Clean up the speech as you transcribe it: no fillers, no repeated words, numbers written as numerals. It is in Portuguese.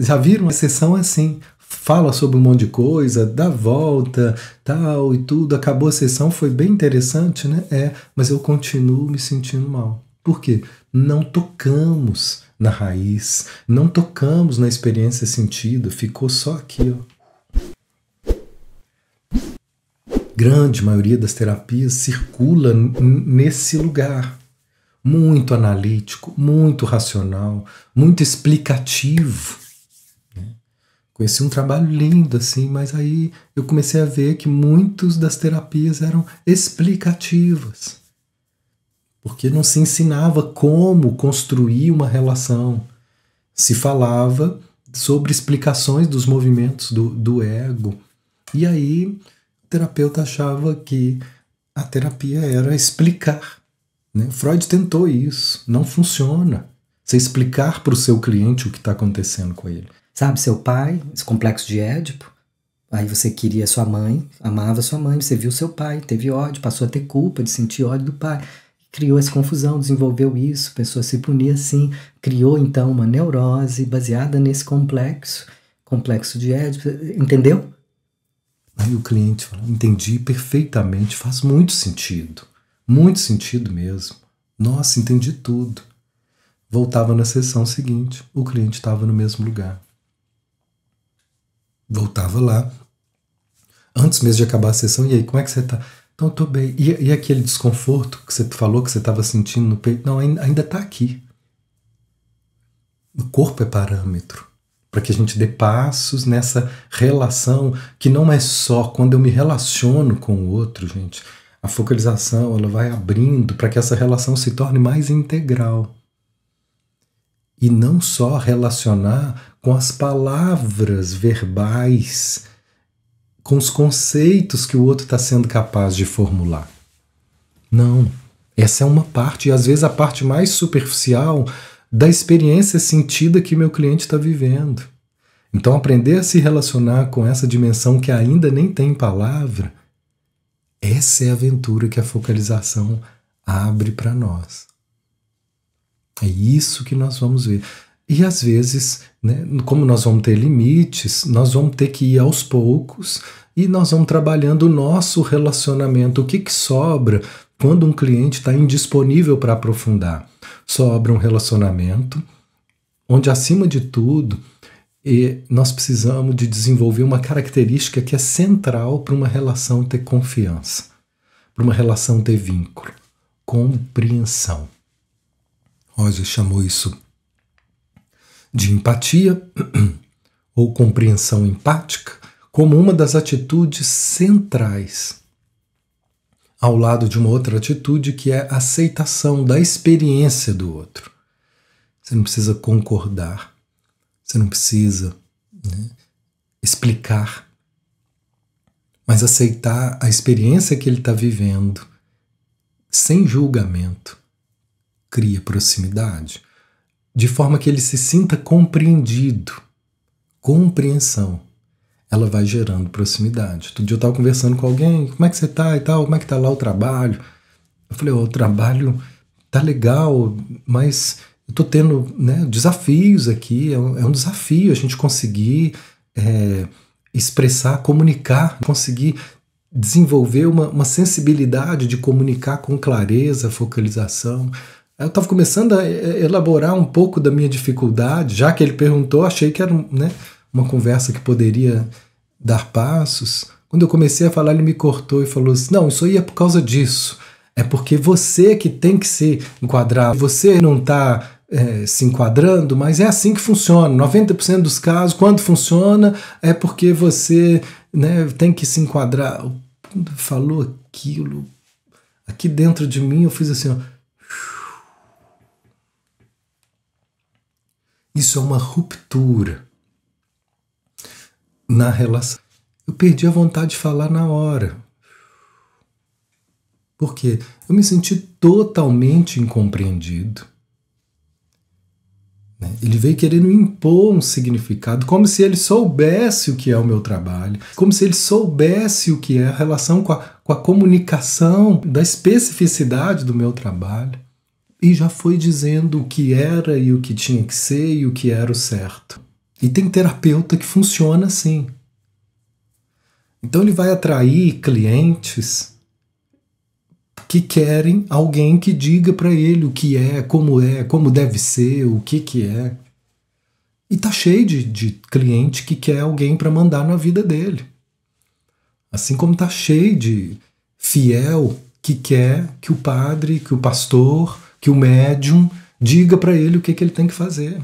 Já viram? A sessão é assim, fala sobre um monte de coisa, dá volta, tal e tudo. Acabou a sessão, foi bem interessante, né? Mas eu continuo me sentindo mal. Por quê? Não tocamos na raiz, não tocamos na experiência sentida, ficou só aqui, ó. Grande maioria das terapias circula nesse lugar. Muito analítico, muito racional, muito explicativo. Conheci um trabalho lindo, assim, mas aí eu comecei a ver que muitas das terapias eram explicativas. Porque não se ensinava como construir uma relação. Se falava sobre explicações dos movimentos do ego. E aí o terapeuta achava que a terapia era explicar. Né? Freud tentou isso. Não funciona. Você explicar para o seu cliente o que está acontecendo com ele. Sabe, seu pai, esse complexo de Édipo, aí você queria sua mãe, amava sua mãe, você viu seu pai, teve ódio, passou a ter culpa de sentir ódio do pai. Criou essa confusão, desenvolveu isso, a pessoa se punia assim, criou então uma neurose baseada nesse complexo de Édipo, entendeu? Aí o cliente fala, entendi perfeitamente, faz muito sentido mesmo. Nossa, entendi tudo. Voltava na sessão seguinte, o cliente estava no mesmo lugar. Voltava lá, antes mesmo de acabar a sessão, e aí, como é que você tá? Então, eu tô bem. E aquele desconforto que você falou que você estava sentindo no peito? Não, ainda está aqui. O corpo é parâmetro para que a gente dê passos nessa relação que não é só quando eu me relaciono com o outro, gente. A focalização ela vai abrindo para que essa relação se torne mais integral. E não só relacionar com as palavras verbais, com os conceitos que o outro está sendo capaz de formular. Não, essa é uma parte, e às vezes a parte mais superficial da experiência sentida que meu cliente está vivendo. Então aprender a se relacionar com essa dimensão que ainda nem tem palavra, essa é a aventura que a focalização abre para nós. É isso que nós vamos ver. E às vezes, né, como nós vamos ter limites, nós vamos ter que ir aos poucos e nós vamos trabalhando o nosso relacionamento. O que sobra quando um cliente está indisponível para aprofundar? Sobra um relacionamento onde, acima de tudo, nós precisamos de desenvolver uma característica que é central para uma relação ter confiança, para uma relação ter vínculo: compreensão. Roger chamou isso de empatia ou compreensão empática como uma das atitudes centrais, ao lado de uma outra atitude que é a aceitação da experiência do outro. Você não precisa concordar, você não precisa, né, explicar, mas aceitar a experiência que ele está vivendo sem julgamento cria proximidade, de forma que ele se sinta compreendido. Compreensão, ela vai gerando proximidade. Outro dia eu estava conversando com alguém, como é que você está e tal, como é que está lá o trabalho? Eu falei, o trabalho tá legal, mas eu estou tendo, né, desafios aqui, é um desafio a gente conseguir expressar, comunicar, conseguir desenvolver uma sensibilidade de comunicar com clareza, focalização. Eu estava começando a elaborar um pouco da minha dificuldade, já que ele perguntou, achei que era, né, uma conversa que poderia dar passos. Quando eu comecei a falar, ele me cortou e falou assim, não, isso aí é por causa disso, é porque você que tem que se enquadrar, você não está se enquadrando, mas é assim que funciona, 90% dos casos, quando funciona, é porque você, né, tem que se enquadrar. Quando falou aquilo, aqui dentro de mim eu fiz assim, ó, isso é uma ruptura na relação. Eu perdi a vontade de falar na hora. Por quê? Eu me senti totalmente incompreendido. Ele veio querendo impor um significado, como se ele soubesse o que é o meu trabalho, como se ele soubesse o que é a relação com a comunicação da especificidade do meu trabalho. E já foi dizendo o que era e o que tinha que ser e o que era o certo. E tem terapeuta que funciona assim. Então ele vai atrair clientes que querem alguém que diga para ele o que é, como deve ser, o que é. E tá cheio de cliente que quer alguém para mandar na vida dele. Assim como tá cheio de fiel que quer que o padre, que o pastor, que o médium diga para ele o que ele tem que fazer.